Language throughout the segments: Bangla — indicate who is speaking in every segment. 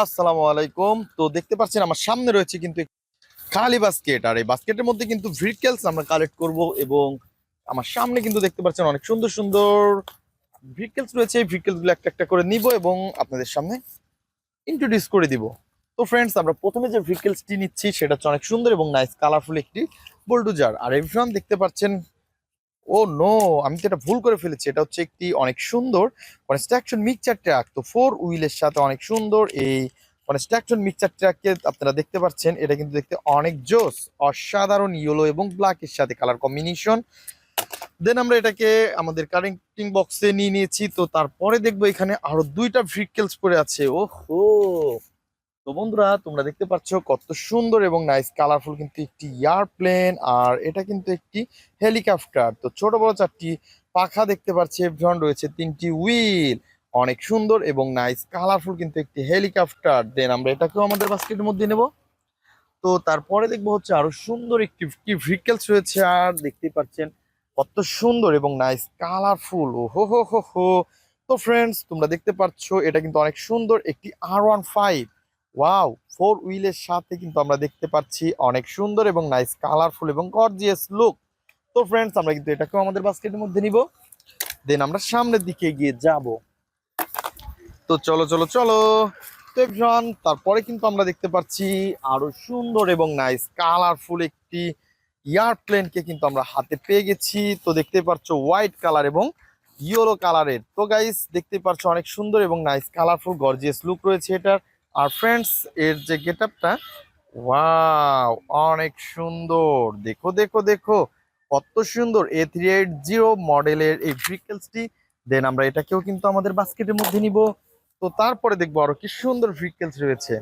Speaker 1: আসসালামু আলাইকুম। তো দেখতে পাচ্ছেন আমার সামনে রয়েছে কিন্তু খালি বাস্কেট, আর এই বাস্কেটের মধ্যে কিন্তু ভিকেলস আমরা কালেক্ট করব। এবং আমার সামনে কিন্তু দেখতে পাচ্ছেন অনেক সুন্দর সুন্দর ভিকেলস রয়েছে। এই ভিকেলস গুলো একটা একটা করে নিব এবং আপনাদের সামনে ইন্ট্রোডিউস করে দিব। তো ফ্রেন্ডস, আমরা প্রথমে যে ভিকেলসটি নিচ্ছি সেটা হচ্ছে অনেক সুন্দর এবং নাইস কালারফুল একটি বুলডোজার। আর এভরিওয়ান দেখতে পাচ্ছেন, ও নো, আমি তো এটা ভুল করে ফেলেছি। এটা হচ্ছে একটি অনেক সুন্দর কনস্ট্রাকশন মিক্সচার ট্রাক। তো 4 হুইলের সাথে অনেক সুন্দর এই কনস্ট্রাকশন মিক্সচার ট্রাককে আপনারা দেখতে পাচ্ছেন। এটা কিন্তু দেখতে অনেক জোস, অসাধারণ ইয়েলো এবং ব্ল্যাকের সাথে কালার কম্বিনেশন। দেন আমরা এটাকে আমাদের কারেন্টিং বক্সে নিয়ে নিয়েছি। তো তারপরে দেখবো এখানে আরো দুইটা ভিকেলস পড়ে আছে। ওহো, তো বন্ধুরা তোমরা দেখতে পাচ্ছ কত সুন্দর এবং নাইস কালারফুল কিন্তু একটি এয়ারপ্লেন, আর এটা কিন্তু একটি হেলিকপ্টার। তো ছোট বড় চারটি পাখা দেখতে পাচ্ছি, এভরিওয়ান রয়েছে তিনটি হুইল। অনেক সুন্দর এবং নাইস কালারফুল কিন্তু একটি হেলিকপ্টার। দেন আমরা এটাকেও আমাদের বাস্কেটের মধ্যে নেব। তো তারপরে দেখবো হচ্ছে আরো সুন্দর একটি ভেহিকলস রয়েছে, আর দেখতেই পাচ্ছেন কত সুন্দর এবং নাইস কালারফুল। ও হো হো হো হো। তো ফ্রেন্ডস, তোমরা দেখতে পাচ্ছ এটা কিন্তু অনেক সুন্দর একটি R15। ওয়াও, 4 হুইলের সাথে কিন্তু আমরা দেখতে পাচ্ছি অনেক সুন্দর এবং নাইস কালারফুল এবং গর্জিয়াস লুক। তো ফ্রেন্ডস, আমরা কিন্তু এটাকেও আমাদের বাস্কেটের মধ্যে নিব। দেন আমরা সামনের দিকে এগিয়ে যাব। তো চলো চলো চলো। তো এভরিওয়ান, তারপরে কিন্তু আমরা দেখতে পাচ্ছি আরো সুন্দর এবং নাইস কালারফুল একটি এয়ারপ্লেনকে কিন্তু আমরা হাতে পেয়ে গেছি। তো দেখতে পাচ্ছ হোয়াইট কালার এবং ইয়েলো কালারের। তো গাইস দেখতে পাচ্ছ অনেক সুন্দর এবং নাইস কালারফুল গর্জিয়াস লুক রয়েছে এটার। আর ফ্রেন্ডস, এর যে গেটআপটা, ওয়াও, অনেক সুন্দর। দেখো দেখো দেখো কত সুন্দর A380 মডেলের এই ভেহিকলসটি। দেন আমরা এটাকেও কিন্তু আমাদের বাস্কেটের মধ্যে নিব। তো তারপরে দেখবো আরো কি সুন্দর ভেহিকলস রয়েছে।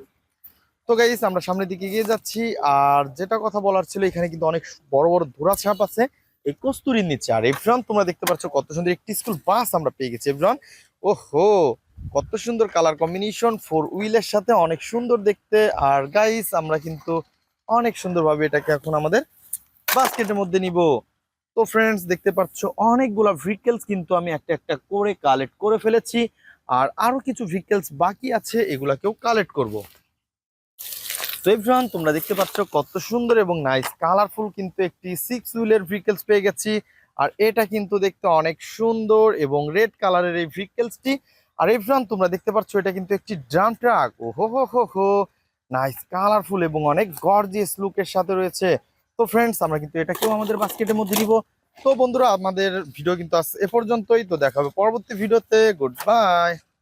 Speaker 1: তো গাইস, আমরা সামনের দিকে এগিয়ে যাচ্ছি। আর যেটা কথা বলার ছিল, এখানে কিন্তু অনেক বড় বড় ধুরা ছাপ আছে এই কস্তুরীর নিচে। আর এভরিওয়ান তোমরা দেখতে পাচ্ছ কত সুন্দর একটি স্কুল বাস আমরা পেয়ে গেছি এভরিওয়ান। ওহো, কত সুন্দর কালার কম্বিনেশন, 4 হুইলের সাথে অনেক সুন্দর দেখতে। আর গাইস, আমরা কিন্তু অনেক সুন্দরভাবে এটাকে এখন আমাদের বাস্কেটের মধ্যে নিব। তো ফ্রেন্ডস, দেখতে পাচ্ছ অনেকগুলা ভেহিকলস কিন্তু আমি একটা একটা করে কালেক্ট করে ফেলেছি। আর আরো কিছু ভেহিকলস বাকি আছে, এগুলাকেও কালেক্ট করব। তো এভরিওয়ান, তোমরা দেখতে পাচ্ছ কত সুন্দর এবং নাইস কালারফুল কিন্তু একটি 6 হুইলের ভেহিকলস পেয়ে গেছি। আর এটা কিন্তু দেখতে অনেক সুন্দর এবং রেড কালারের এই ভেহিকলসটি। আর এভরিওয়ান, তোমরা দেখতে পাচ্ছ এটা কিন্তু একটি ড্রাম ট্রাক। ও হো হো হো হো, নাইস কালারফুল এবং অনেক গর্জিয়াস লুকের সাথে রয়েছে। তো ফ্রেন্ডস, আমরা কিন্তু এটাকেও আমাদের বাস্কেটের মধ্যে নিব। তো বন্ধুরা, আমাদের ভিডিও কিন্তু আজ এ পর্যন্তই। তো দেখা হবে পরবর্তী ভিডিওতে। Good bye.